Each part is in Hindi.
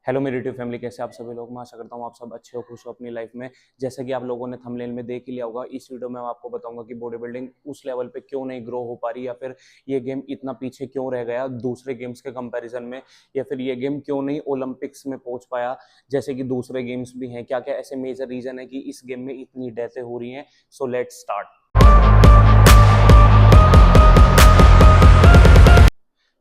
हेलो मेरी यूट्यूब फैमिली, कैसे आप सभी लोग। मैं आशा करता हूँ आप सब अच्छे हो, खुश हो अपनी लाइफ में। जैसे कि आप लोगों ने थंबनेल में देख ही लिया होगा, इस वीडियो में मैं आपको बताऊंगा कि बॉडी बिल्डिंग उस लेवल पे क्यों नहीं ग्रो हो पा रही, या फिर ये गेम इतना पीछे क्यों रह गया दूसरे गेम्स के कंपैरिजन में, या फिर ये गेम क्यों नहीं ओलंपिक्स में पहुंच पाया जैसे कि दूसरे गेम्स भी हैं। क्या क्या ऐसे मेजर रीजन है कि इस गेम में इतनी डेथें हो रही हैं। So let's start.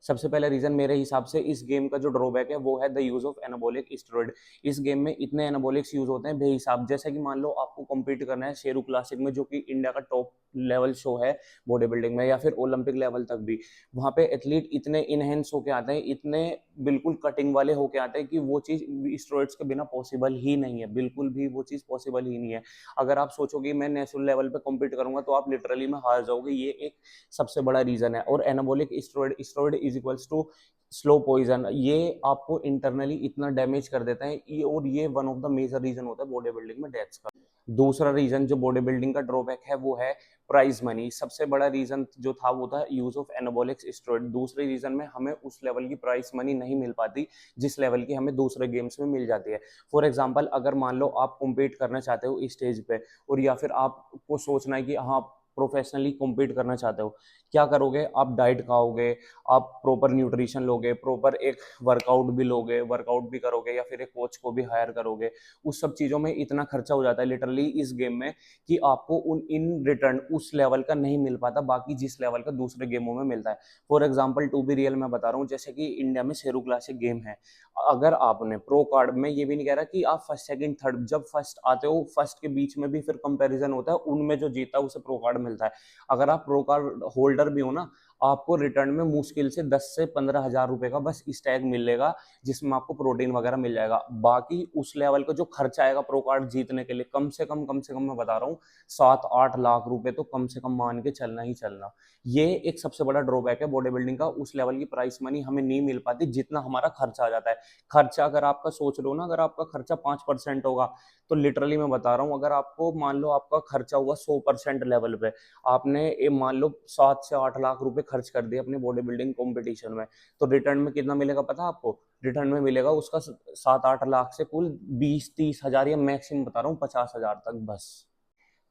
सबसे पहला रीजन मेरे हिसाब से इस गेम का जो ड्रॉबैक है वो है the use of anabolic steroid. इस गेम में इतने एनाबॉलिक्स यूज होते हैं बेहिसाब। जैसे कि मान लो आपको कम्पीट करना है शेरू क्लासिक में, जो कि इंडिया का टॉप लेवल शो है बॉडी बिल्डिंग में, या फिर ओलंपिक लेवल तक भी। वहां पे एथलीट इतने इनहेंस होके आते हैं, इतने बिल्कुल कटिंग वाले होके आते हैं कि वो चीज स्टेरॉइड्स के बिना पॉसिबल ही नहीं है, बिल्कुल भी वो चीज पॉसिबल ही नहीं है। अगर आप सोचोगे मैं नेशनल लेवल पे कम्पीट करूंगा तो आप लिटरली में हार जाओगे। ये एक सबसे बड़ा रीजन है। और anabolic steroid steroid is equals to slow poison. ये आपको इंटरनली इतना डैमेज कर देता है, और ये one of the major reason होता है बॉडी बिल्डिंग में डेथ्स का। दूसरा रीजन जो बॉडी बिल्डिंग का ड्रॉबैक है वो है प्राइज मनी। सबसे बड़ा रीजन जो था वो था यूज ऑफ एनाबॉलिक स्टेरॉइड। दूसरे रीजन में हमें उस लेवल की प्राइस मनी नहीं मिल पाती जिस लेवल की हमें दूसरे गेम्स में मिल जाती है। फॉर एग्जाम्पल, अगर मान लो आप कॉम्पीट करना चाहते हो स्टेज पे, और या फिर आपको सोचना है कि हाँ प्रोफेशनली कॉम्पीट करना चाहते हो, क्या करोगे? आप डाइट खाओगे, आप प्रॉपर न्यूट्रिशन लोगे, प्रॉपर एक वर्कआउट भी लोगे, वर्कआउट भी करोगे, या फिर एक कोच को भी हायर करोगे। उस सब चीज़ों में इतना खर्चा हो जाता है लिटरली इस गेम में कि आपको उन इन रिटर्न उस लेवल का नहीं मिल पाता बाकी जिस लेवल का दूसरे गेमों में मिलता है। For example, to be real मैं बता रहा हूँ, जैसे कि इंडिया में शेरू क्लासिक गेम है। अगर आपने प्रो कार्ड में, ये भी नहीं कह रहा कि आप फर्स्ट सेकंड थर्ड, जब फर्स्ट आते हो फर्स्ट के बीच में भी फिर कंपैरिजन होता है, उनमें जो जीता है उसे प्रो कार्ड मिलता है। अगर आप प्रो कार्ड होल्डर भी हो ना, आपको रिटर्न में मुश्किल से 10 से 15 हजार रुपए का बस स्टैग मिलेगा, जिसमें आपको प्रोटीन वगैरह मिल जाएगा। बाकी उस लेवल का जो खर्चा आएगा प्रो कार्ड जीतने के लिए, कम से कम मैं बता रहा हूँ 7-8 लाख रुपए तो कम से कम मान के चलना ही चलना। ये एक सबसे बड़ा ड्रॉबैक है बॉडी बिल्डिंग का। उस लेवल की प्राइस मनी हमें नहीं मिल पाती जितना हमारा खर्चा आ जाता है। खर्चा अगर आपका सोच लो ना, अगर आपका खर्चा 5% होगा, तो लिटरली मैं बता रहा हूँ, अगर आपको मान लो आपका खर्चा हुआ 100% लेवल पे, आपने ये मान लो 7 से 8 लाख रुपए खर्च कर दिए अपनी बॉडी बिल्डिंग कॉम्पिटिशन में, तो रिटर्न में कितना मिलेगा पता है आपको? रिटर्न में मिलेगा उसका 7-8 लाख से कुल 20-30 हजार, या मैक्सिमम बता रहा हूँ 50 हजार तक बस।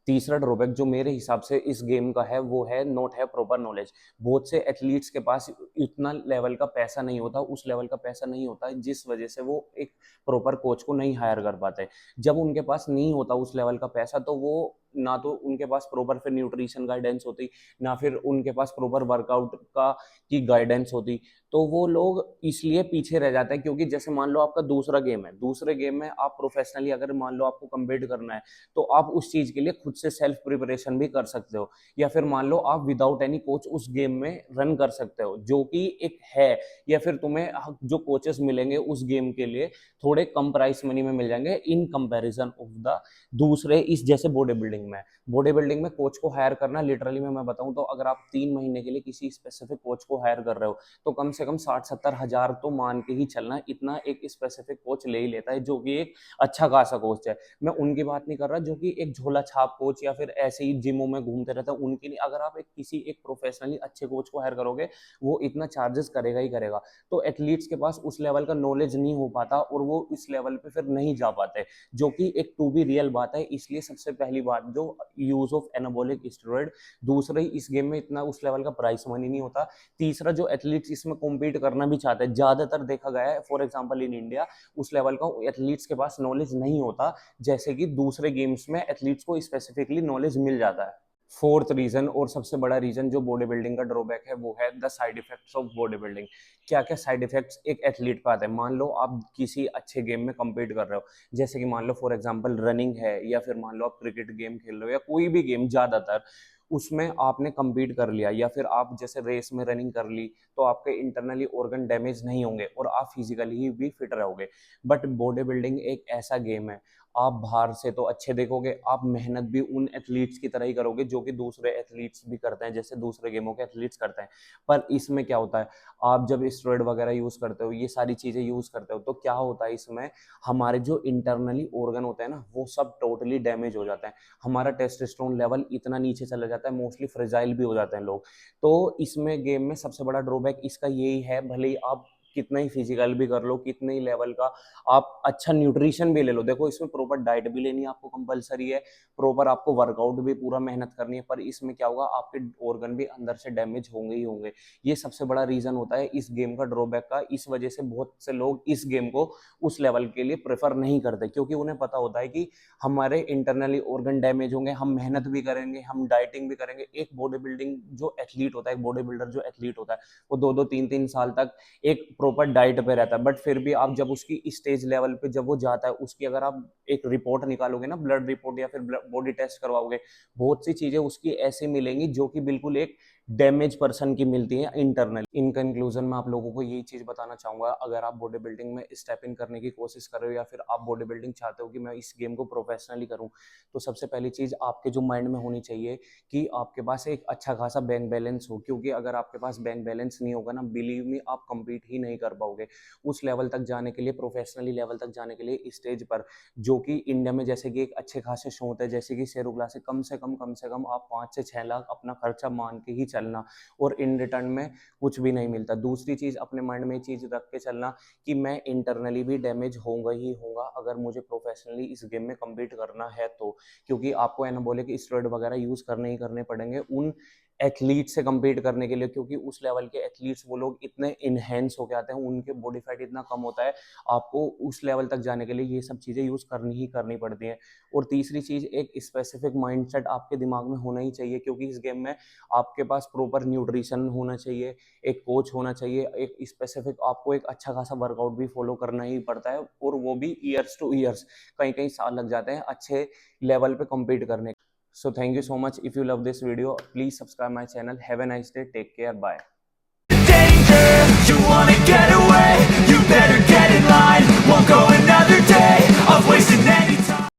तीसरा ड्रॉबैक जो मेरे हिसाब से इस गेम का है वो है नॉट है प्रॉपर नॉलेज। बहुत से एथलीट्स के पास इतना लेवल का पैसा नहीं होता, उस लेवल का पैसा नहीं होता है, जिस वजह से वो एक प्रॉपर कोच को नहीं हायर कर पाते। जब उनके पास नहीं होता उस लेवल का पैसा, तो वो ना तो उनके पास प्रॉपर फिर न्यूट्रिशन गाइडेंस होती, ना फिर उनके पास प्रॉपर वर्कआउट का की गाइडेंस होती। तो वो लोग इसलिए पीछे रह जाते हैं, क्योंकि जैसे मान लो आपका दूसरा गेम है, दूसरे गेम में आप प्रोफेशनली अगर मान लो आपको कम्पीट करना है, तो आप उस चीज के लिए खुद से सेल्फ प्रिपरेशन भी कर सकते हो, या फिर मान लो आप विदाउट एनी कोच उस गेम में रन कर सकते हो, जो कि एक है। या फिर तुम्हें जो कोचेस मिलेंगे उस गेम के लिए थोड़े कम प्राइस मनी में मिल जाएंगे इन कंपैरिजन ऑफ द दूसरे इस जैसे बॉडी बिल्डिंग में। बॉडी बिल्डिंग में कोच को हायर करना लिटरली में मैं बताऊं तो, अगर आप 3 महीने के लिए किसी स्पेसिफिक कोच को हायर कर रहे हो, तो कम से कम 60-70 हजार तो मान के ही चलना, इतना एक स्पेसिफिक कोच ले ही लेता है, जो कि एक अच्छा खासा कोच है। मैं उनकी बात नहीं कर रहा जो कि एक झोला छाप कोच या फिर ऐसे ही जिमों में घूमते रहते हैं, उनकी नहीं। अगर आप किसी एक प्रोफेशनली अच्छे कोच को हायर करोगे, वो इतना चार्जेस करेगा ही करेगा। तो एथलीट्स के पास उस लेवल का नॉलेज नहीं हो पाता, और वो इस लेवल पे फिर नहीं जा पाते, जो कि एक टू बी रियल बात है। इसलिए सबसे पहली बात जो यूज ऑफ एनाबॉलिक स्टेरॉइड। दूसरे, इस गेम में इतना उस लेवल का प्राइस मनी नहीं होता। तीसरा, जो एथलीट्स इसमें कॉम्पीट करना भी चाहते हैं, ज्यादातर देखा गया है फॉर एग्जाम्पल इन इंडिया, उस लेवल का एथलीट्स के पास नॉलेज नहीं होता जैसे कि दूसरे गेम्स में एथलीट्स को स्पेसिफिकली नॉलेज मिल जाता है। फोर्थ रीजन और सबसे बड़ा रीजन जो बॉडी बिल्डिंग का ड्रॉबैक है वो है the side effects of body building. क्या क्या साइड इफेक्ट्स एक एथलीट पे आते हैं? मान लो आप किसी अच्छे गेम में compete कर रहे हो, जैसे कि मान लो फॉर एग्जांपल रनिंग है, या फिर मान लो आप क्रिकेट गेम खेल रहे हो, या कोई भी गेम ज्यादातर, उसमें आपने compete कर लिया, या फिर आप जैसे रेस में रनिंग कर ली, तो आपके इंटरनली ऑर्गन डैमेज नहीं होंगे और आप फिजिकली भी फिट रहोगे। बट बॉडी बिल्डिंग एक ऐसा गेम है, आप बाहर से तो अच्छे देखोगे, आप मेहनत भी उन एथलीट्स की तरह ही करोगे जो कि दूसरे एथलीट्स भी करते हैं, जैसे दूसरे गेमों के एथलीट्स करते हैं। पर इसमें क्या होता है, आप जब स्टेरॉइड वगैरह यूज करते हो, ये सारी चीजें यूज करते हो, तो क्या होता है इसमें, हमारे जो इंटरनली ऑर्गन होते हैं ना, वो सब टोटली डैमेज हो जाते हैं। हमारा टेस्टोस्टेरोन लेवल इतना नीचे चला जाता है, मोस्टली फ्रेजाइल भी हो जाते हैं लोग। तो इसमें गेम में सबसे बड़ा ड्रॉबैक इसका यही है, भले ही आप कितना ही फिजिकल भी कर लो, कितने ही लेवल का आप अच्छा न्यूट्रिशन भी ले लो, देखो इसमें प्रॉपर डाइट भी लेनी आपको कंपलसरी है, प्रॉपर आपको वर्कआउट भी पूरा मेहनत करनी है, पर इसमें क्या होगा, आपके ऑर्गन भी अंदर से डैमेज होंगे ही होंगे। ये सबसे बड़ा रीजन होता है इस गेम का ड्रॉबैक का। इस वजह से बहुत से लोग इस गेम को उस लेवल के लिए प्रेफर नहीं करते, क्योंकि उन्हें पता होता है कि हमारे इंटरनली ऑर्गन डैमेज होंगे, हम मेहनत भी करेंगे, हम डाइटिंग भी करेंगे। एक बॉडी बिल्डिंग जो एथलीट होता है, एक बॉडी बिल्डर जो एथलीट होता है, वो 2-2 3-3 साल तक एक प्रॉपर डाइट पे रहता है, बट फिर भी आप जब उसकी स्टेज लेवल पे जब वो जाता है, उसकी अगर आप एक रिपोर्ट निकालोगे ना, ब्लड रिपोर्ट या फिर बॉडी टेस्ट करवाओगे, बहुत सी चीजें उसकी ऐसी मिलेंगी जो कि बिल्कुल एक डैमेज पर्सन की मिलती है इंटरनल। इन कंक्लूजन में आप लोगों को यही चीज बताना चाहूंगा, अगर आप बॉडी बिल्डिंग में स्टेप इन करने की कोशिश कर रहे हो या फिर आप बॉडी बिल्डिंग चाहते हो कि मैं इस गेम को प्रोफेशनली करूं, तो सबसे पहली चीज आपके जो माइंड में होनी चाहिए कि आपके पास एक अच्छा खासा बैंक बैलेंस हो, क्योंकि अगर आपके पास बैंक बैलेंस नहीं होगा ना, बिलीव मी, आप कंप्लीट ही नहीं कर पाओगे उस लेवल तक जाने के लिए, प्रोफेशनली लेवल तक जाने के लिए स्टेज पर, जो कि इंडिया में जैसे कि एक अच्छे खासे शो होते हैं जैसे कि शेरू क्लासिक, कम से कम आप 5 से 6 लाख अपना खर्चा मान के ही चलना, और इन रिटर्न में कुछ भी नहीं मिलता। दूसरी चीज, अपने माइंड में चीज रख के चलना कि मैं इंटरनली भी डैमेज होगा ही होगा अगर मुझे प्रोफेशनली इस गेम में कम्पीट करना है तो, क्योंकि आपको एनाबॉलिक स्टेरॉइड वगैरह यूज करने ही करने पड़ेंगे उन एथलीट से कम्पीट करने के लिए, क्योंकि उस लेवल के एथलीट्स वो लोग इतने इनहेंस होके आते हैं, उनके बॉडी फैट इतना कम होता है, आपको उस लेवल तक जाने के लिए ये सब चीजें यूज करनी ही करनी पड़ती हैं। और तीसरी चीज, एक स्पेसिफिक माइंडसेट आपके दिमाग में होना ही चाहिए, क्योंकि इस गेम में आपके पास प्रॉपर न्यूट्रिशन होना चाहिए, एक कोच होना चाहिए, एक स्पेसिफिक आपको एक अच्छा खासा वर्कआउट भी फॉलो करना ही पड़ता है, और वो भी ईयर्स टू ईयर्स, कई कई साल लग जाते हैं अच्छे लेवल पे कम्पीट करने। So thank you so much. If you love this video, please subscribe my channel. Have a nice day. Take care. Bye. Danger, you wanna get away, you better